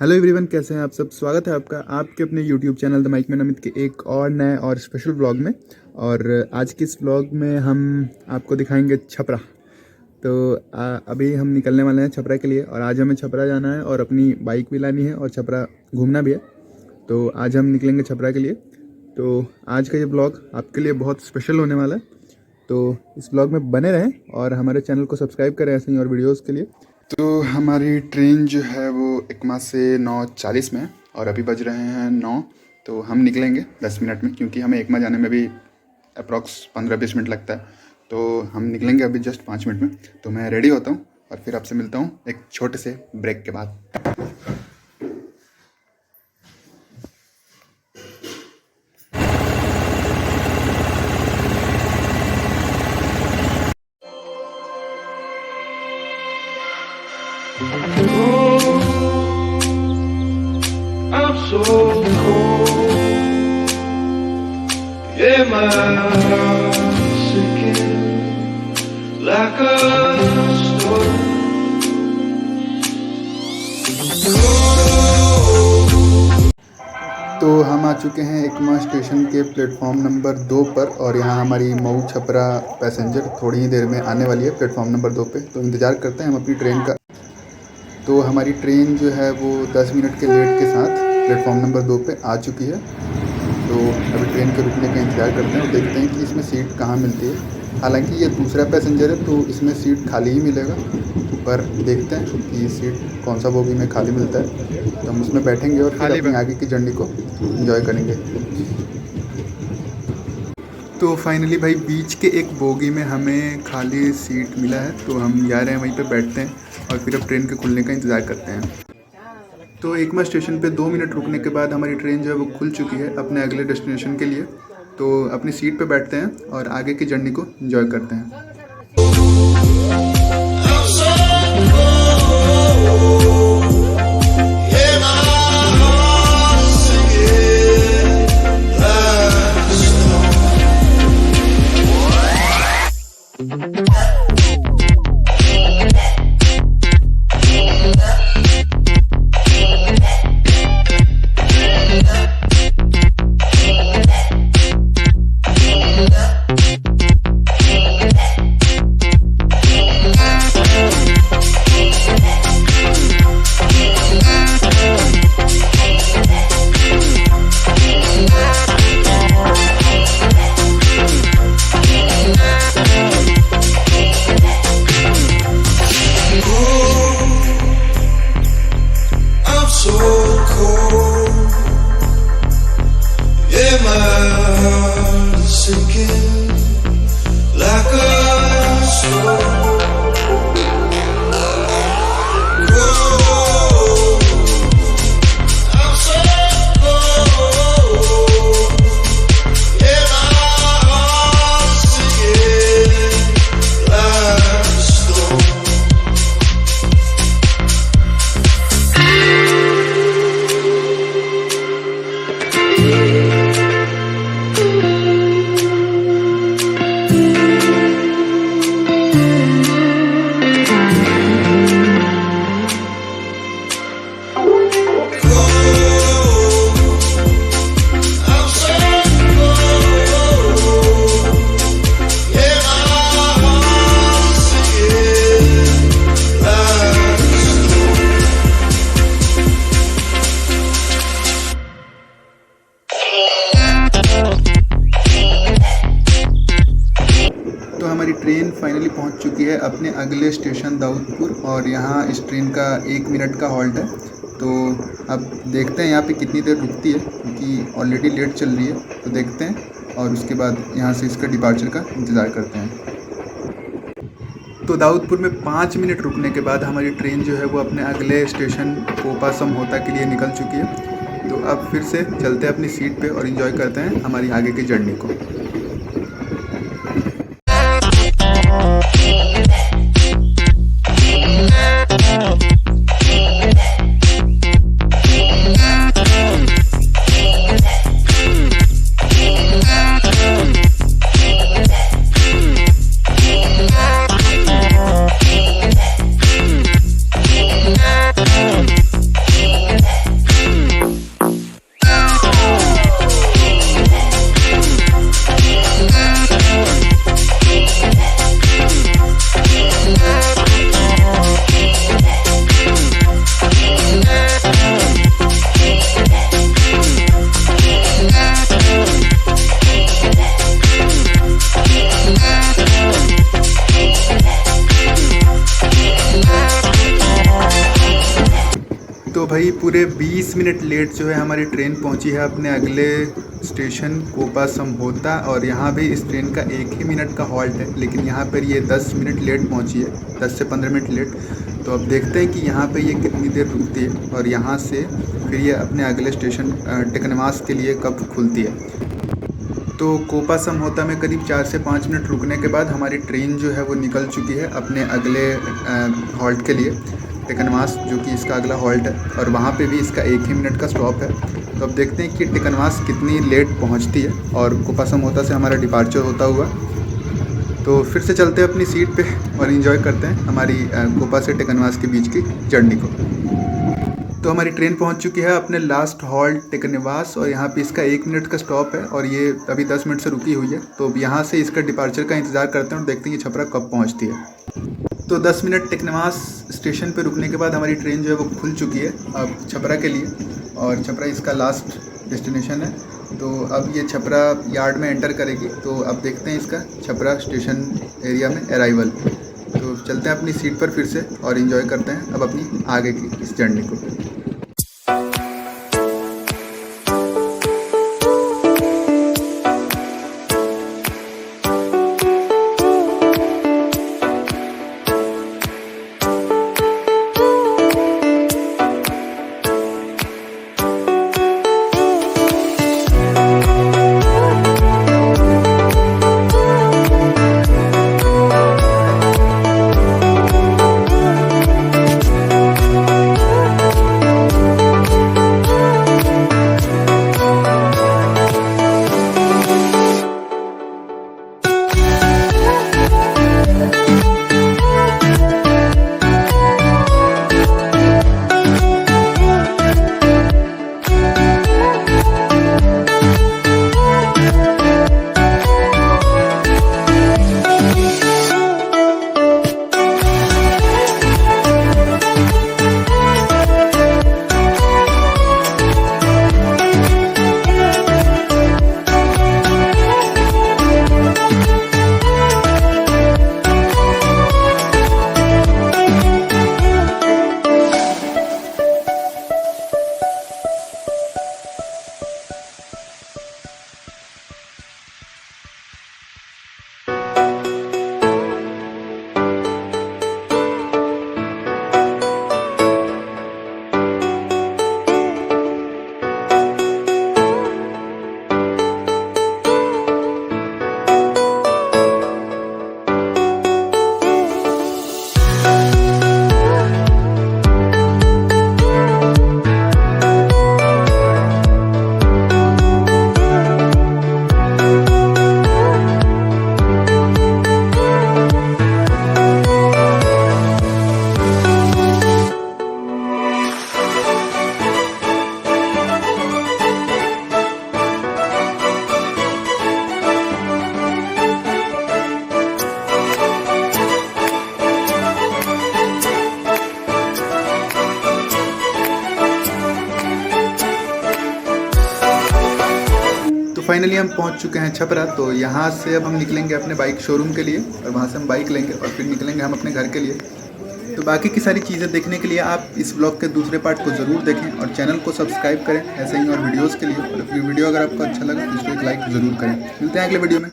Hello everyone, कैसे हैं आप सब। स्वागत है आपका आपके अपने YouTube channel The Mic Man Amit के एक और नए और स्पेशल व्लॉग में। और आज के इस व्लॉग में हम आपको दिखाएंगे छपरा। तो अभी हम निकलने वाले हैं छपरा के लिए और आज हमें छपरा जाना है और अपनी बाइक भी लानी है और छपरा घूमना भी है। तो आज हम निकलेंगे छपरा के लिए। तो आज का ये ब्लॉग आपके लिए बहुत स्पेशल होने वाला है, तो इस ब्लॉग में बने रहें और हमारे चैनल को सब्सक्राइब करें ऐसे ही और वीडियोज़ के लिए। तो हमारी ट्रेन जो है वो एकमा से 9:40 में है और अभी बज रहे हैं 9। तो हम निकलेंगे 10 मिनट में, क्योंकि हमें एकमा जाने में भी अप्रॉक्स 15-20 मिनट लगता है। तो हम निकलेंगे अभी जस्ट 5 मिनट में। तो मैं रेडी होता हूँ और फिर आपसे मिलता हूँ एक छोटे से ब्रेक के बाद। I'm so cold, yeah, my heart's sinking like a stone. तो हम आ चुके हैं एकमा स्टेशन के प्लेटफॉर्म नंबर 2 पर और यहाँ हमारी मऊ छपरा पैसेंजर थोड़ी ही देर में आने वाली है प्लेटफॉर्म नंबर 2 पे। तो इंतज़ार करते हैं हम अपनी ट्रेन का। तो हमारी ट्रेन जो है वो 10 मिनट के लेट के साथ प्लेटफॉर्म नंबर 2 पे आ चुकी है। तो अभी ट्रेन के रुकने का इंतज़ार करते हैं और देखते हैं कि इसमें सीट कहाँ मिलती है। हालांकि ये दूसरा पैसेंजर है तो इसमें सीट खाली ही मिलेगा, पर देखते हैं कि सीट कौन सा बोगी में खाली मिलता है। तो हम उसमें बैठेंगे और फिर अपनी आगे की जर्नी को एंजॉय करेंगे। तो फाइनली भाई बीच के एक बोगी में हमें खाली सीट मिला है, तो हम जा रहे हैं वहीं पे बैठते हैं और फिर अब ट्रेन के खुलने का इंतज़ार करते हैं। तो एकमा स्टेशन पे 2 मिनट रुकने के बाद हमारी ट्रेन जो है वो खुल चुकी है अपने अगले डेस्टिनेशन के लिए। तो अपनी सीट पे बैठते हैं और आगे की जर्नी को एंजॉय करते हैं। हमारी ट्रेन फाइनली पहुंच चुकी है अपने अगले स्टेशन दाऊदपुर और यहाँ इस ट्रेन का 1 मिनट का हॉल्ट है। तो अब देखते हैं यहाँ पे कितनी देर रुकती है, क्योंकि ऑलरेडी लेट चल रही है। तो देखते हैं और उसके बाद यहाँ से इसका डिपार्चर का इंतज़ार करते हैं। तो दाऊदपुर में 5 मिनट रुकने के बाद हमारी ट्रेन जो है वो अपने अगले स्टेशन कोपा समझौता के लिए निकल चुकी है। तो अब फिर से चलते हैं अपनी सीट पे और एंजॉय करते हैं हमारी आगे की जर्नी को। पूरे 20 मिनट लेट जो है हमारी ट्रेन पहुंची है अपने अगले स्टेशन कोपा समझौता, और यहाँ भी इस ट्रेन का 1 ही मिनट का हॉल्ट है, लेकिन यहाँ पर ये 10 मिनट लेट पहुंची है, 10 से 15 मिनट लेट। तो अब देखते हैं कि यहाँ पे ये कितनी देर रुकती है और यहाँ से फिर ये अपने अगले स्टेशन टेकनवास के लिए कब खुलती है। तो कोपा समझौता में करीब 4 से 5 मिनट रुकने के बाद हमारी ट्रेन जो है वो निकल चुकी है अपने अगले हॉल्ट के लिए, टेकनवास जो कि इसका अगला हॉल्ट है, और वहाँ पे भी इसका 1 ही मिनट का स्टॉप है। तो अब देखते हैं कि टेकनवास कितनी लेट पहुँचती है और कोपा समझौता से हमारा डिपार्चर होता हुआ। तो फिर से चलते हैं अपनी सीट पे और इन्जॉय करते हैं हमारी कोपा से टेकनवास के बीच की जर्नी को। तो हमारी ट्रेन पहुंच चुकी है अपने लास्ट हॉल्ट टेकनवास, और यहाँ पे इसका 1 मिनट का स्टॉप है और ये अभी 10 मिनट से रुकी हुई है। तो अब यहाँ से इसका डिपार्चर का इंतज़ार करते हैं और देखते हैं कि छपरा कब पहुँचती है। तो 10 मिनट टेकनवास स्टेशन पे रुकने के बाद हमारी ट्रेन जो है वो खुल चुकी है अब छपरा के लिए, और छपरा इसका लास्ट डेस्टिनेशन है। तो अब ये छपरा यार्ड में एंटर करेगी। तो अब देखते हैं इसका छपरा स्टेशन एरिया में अराइवल। तो चलते हैं अपनी सीट पर फिर से और इन्जॉय करते हैं अब अपनी आगे की इस जर्नी को। फाइनली हम पहुंच चुके हैं छपरा। तो यहाँ से अब हम निकलेंगे अपने बाइक शोरूम के लिए, और वहाँ से हम बाइक लेंगे और फिर निकलेंगे हम अपने घर के लिए। तो बाकी की सारी चीज़ें देखने के लिए आप इस ब्लॉग के दूसरे पार्ट को ज़रूर देखें और चैनल को सब्सक्राइब करें ऐसे ही और वीडियोज़ के लिए। और वीडियो अगर आपको अच्छा लगा तो इसको एक लाइक ज़रूर करें। मिलते हैं अगले वीडियो में।